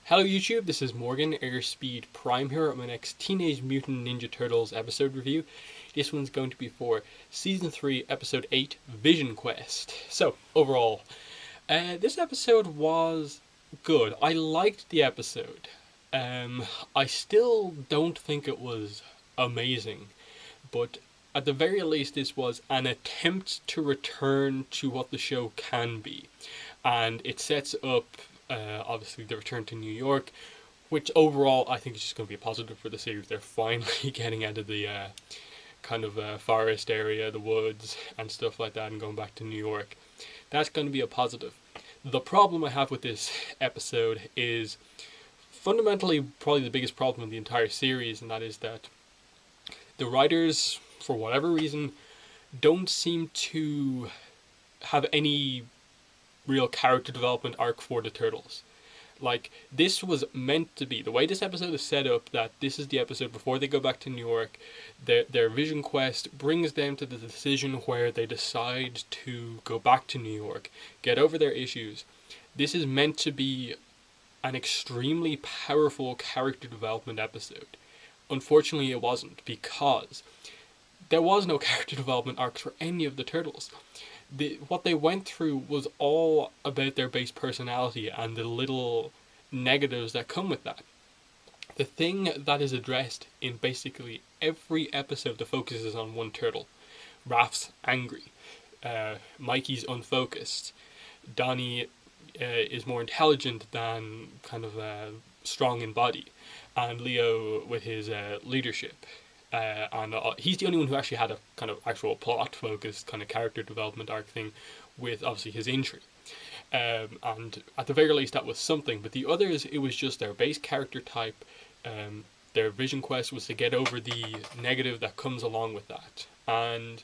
Hello YouTube, this is Morgan, Airspeed Prime here at my next Teenage Mutant Ninja Turtles episode review. This one's going to be for Season 3, Episode 8, Vision Quest. So, overall, this episode was good. I liked the episode. I still don't think it was amazing, but at the very least this was an attempt to return to what the show can be. And it sets up obviously the return to New York, which overall I think is just going to be a positive for the series. They're finally getting out of the forest area, the woods and stuff like that, and going back to New York. That's going to be a positive. The problem I have with this episode is fundamentally probably the biggest problem in the entire series, and that is that the writers, for whatever reason, don't seem to have any real character development arc for the Turtles. Like, this was meant to be, the way this episode is set up, that this is the episode before they go back to New York. Their vision quest brings them to the decision where they decide to go back to New York, get over their issues. This is meant to be an extremely powerful character development episode. Unfortunately, it wasn't, because there was no character development arcs for any of the Turtles. What they went through was all about their base personality and the little negatives that come with that. The thing that is addressed in basically every episode that focuses on one turtle. Raph's angry. Mikey's unfocused. Donnie is more intelligent than strong in body. And Leo with his leadership. And he's the only one who actually had a kind of actual plot-focused kind of character development arc thing, with obviously his injury. And at the very least that was something, but the others, it was just their base character type. Their vision quest was to get over the negative that comes along with that. And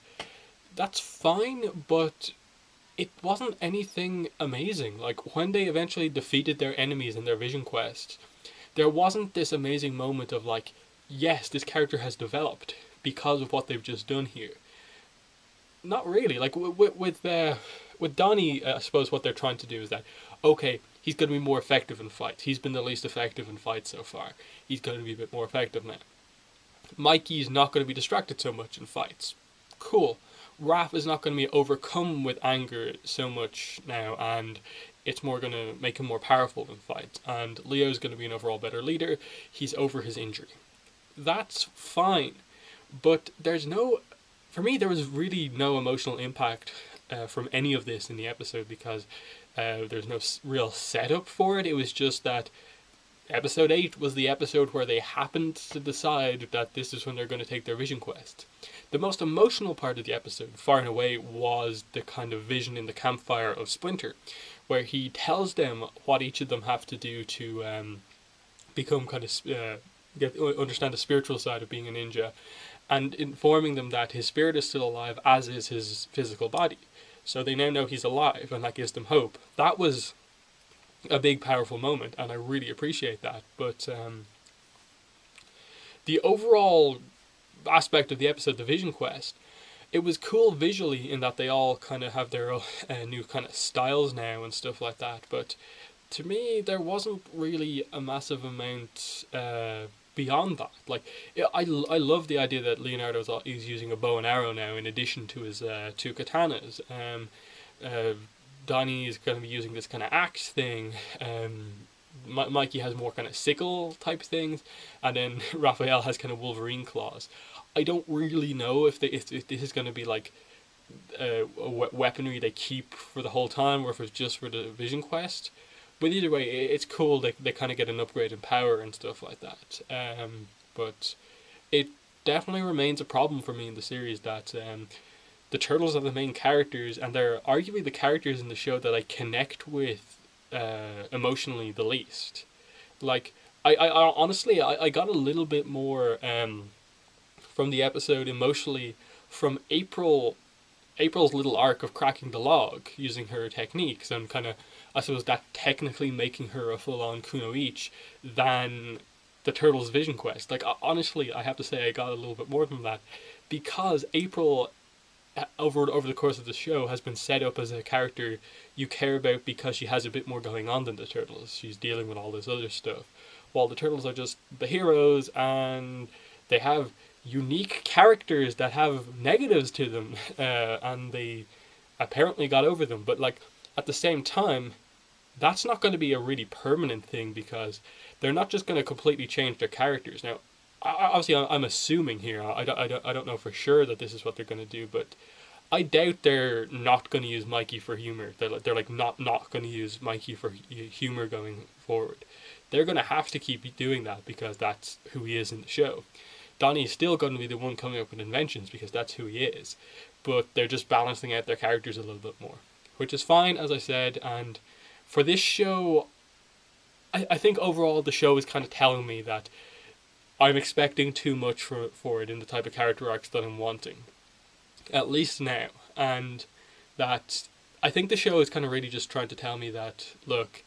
that's fine, but it wasn't anything amazing. Like, when they eventually defeated their enemies in their vision quest, there wasn't this amazing moment of like, yes, this character has developed because of what they've just done here. Not really. Like, with Donnie, I suppose what they're trying to do is that, okay, he's going to be more effective in fights. He's been the least effective in fights so far. He's going to be a bit more effective now. Mikey's not going to be distracted so much in fights. Cool. Raph is not going to be overcome with anger so much now, and it's more going to make him more powerful in fights. And Leo's going to be an overall better leader. He's over his injury. That's fine, but for me there was really no emotional impact from any of this in the episode, because there's no real setup for it. It was just that episode 8 was the episode where they happened to decide that this is when they're going to take their vision quest. The most emotional part of the episode, far and away, was the kind of vision in the campfire of Splinter, where he tells them what each of them have to do to become understand the spiritual side of being a ninja, and informing them that his spirit is still alive, as is his physical body. So they now know he's alive, and that gives them hope. That was a big, powerful moment, and I really appreciate that. But the overall aspect of the episode, the Vision Quest, it was cool visually in that they all kind of have their new kind of styles now and stuff like that. But to me, there wasn't really a massive amount beyond that. Like, I love the idea that Leonardo is using a bow and arrow now in addition to his two katanas. Donnie is going to be using this kind of axe thing. Mikey has more kind of sickle type things, and then Raphael has kind of Wolverine claws. I don't really know if this is going to be like weaponry they keep for the whole time, or if it's just for the Vision Quest. But either way, it's cool. They kind of get an upgrade in power and stuff like that. But it definitely remains a problem for me in the series that the Turtles are the main characters, and they're arguably the characters in the show that I connect with emotionally the least. Like, I honestly, I got a little bit more from the episode emotionally from April's little arc of cracking the log using her techniques, and kind of, I suppose, that technically making her a full-on kunoichi, than the Turtles' Vision Quest. Like, honestly, I have to say I got a little bit more from that, because April over the course of the show has been set up as a character you care about because she has a bit more going on than the Turtles. She's dealing with all this other stuff, while the Turtles are just the heroes, and they have unique characters that have negatives to them, and they apparently got over them. But like at the same time, that's not going to be a really permanent thing because they're not just going to completely change their characters. Now, obviously, I'm assuming here. I don't know for sure that this is what they're going to do, but I doubt they're not going to use Mikey for humor. They're like not going to use Mikey for humor going forward. They're going to have to keep doing that because that's who he is in the show. Donnie's still going to be the one coming up with inventions because that's who he is, but they're just balancing out their characters a little bit more, which is fine, as I said. And for this show, I think overall the show is kind of telling me that I'm expecting too much for it in the type of character arcs that I'm wanting, at least now. And that I think the show is kind of really just trying to tell me that, look,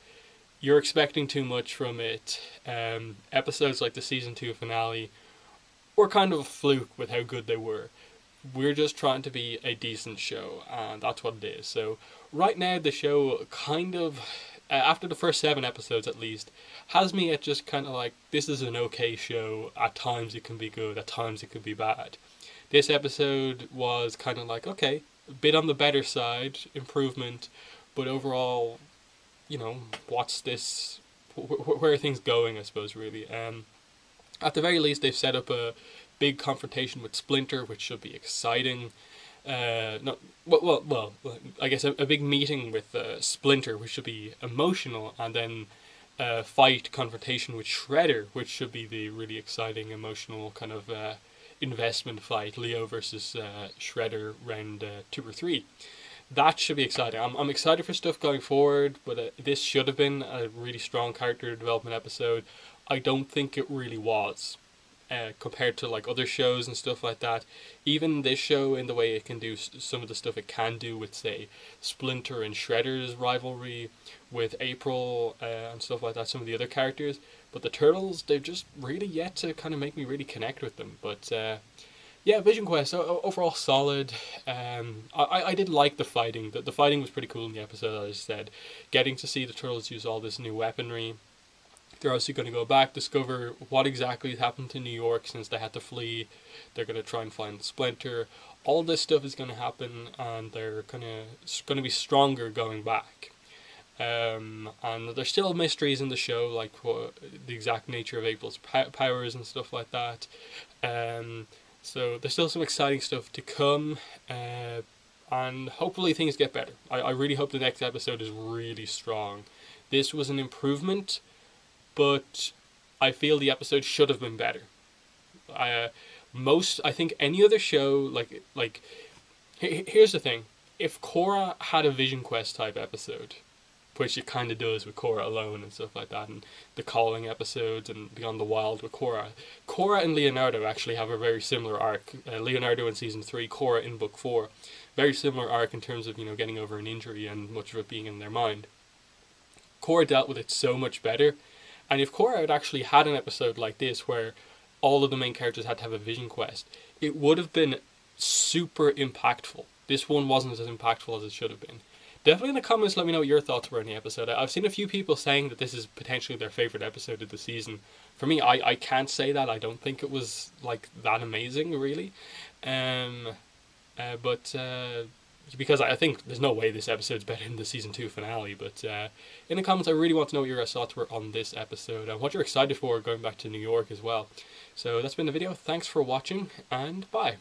you're expecting too much from it. Episodes like the season 2 finale were kind of a fluke with how good they were. We're just trying to be a decent show, and that's what it is. So right now the show kind of, after the first 7 episodes at least, has me at just kind of like, this is an okay show. At times it can be good, at times it can be bad. This episode was kind of like, okay, a bit on the better side, improvement, but overall, you know, what's this, where are things going, I suppose, really. At the very least, they've set up a big confrontation with Splinter, which should be exciting. Not well, I guess a big meeting with Splinter, which should be emotional, and then a fight confrontation with Shredder, which should be the really exciting, emotional kind of investment fight. Leo versus Shredder round 2 or 3. That should be exciting. I'm excited for stuff going forward, but this should have been a really strong character development episode. I don't think it really was. Compared to like other shows and stuff like that. Even this show, in the way it can do some of the stuff it can do with, say, Splinter and Shredder's rivalry, with April and stuff like that, some of the other characters. But the Turtles, they've just really yet to kind of make me really connect with them. But yeah, Vision Quest, overall solid. I did like the fighting. The fighting was pretty cool in the episode, as I said. Getting to see the Turtles use all this new weaponry. They're obviously going to go back, discover what exactly happened to New York since they had to flee. They're going to try and find Splinter. All this stuff is going to happen, and they're going to be stronger going back. And there's still mysteries in the show, like the exact nature of April's powers and stuff like that. So there's still some exciting stuff to come, and hopefully things get better. I really hope the next episode is really strong. This was an improvement, but I feel the episode should have been better. I think any other show, here's the thing. If Korra had a Vision Quest type episode, which it kind of does with Korra alone and stuff like that, and the Calling episodes and Beyond the Wild with Korra. Korra and Leonardo actually have a very similar arc. Leonardo in season 3, Korra in book 4. Very similar arc in terms of, getting over an injury and much of it being in their mind. Korra dealt with it so much better. And if Korra had actually had an episode like this where all of the main characters had to have a Vision Quest, it would have been super impactful. This one wasn't as impactful as it should have been. Definitely in the comments let me know what your thoughts were on the episode. I've seen a few people saying that this is potentially their favourite episode of the season. For me, I can't say that. I don't think it was like that amazing, really. Because I think there's no way this episode's better than the season 2 finale. But in the comments, I really want to know what your thoughts were on this episode and what you're excited for going back to New York as well. So that's been the video. Thanks for watching, and bye.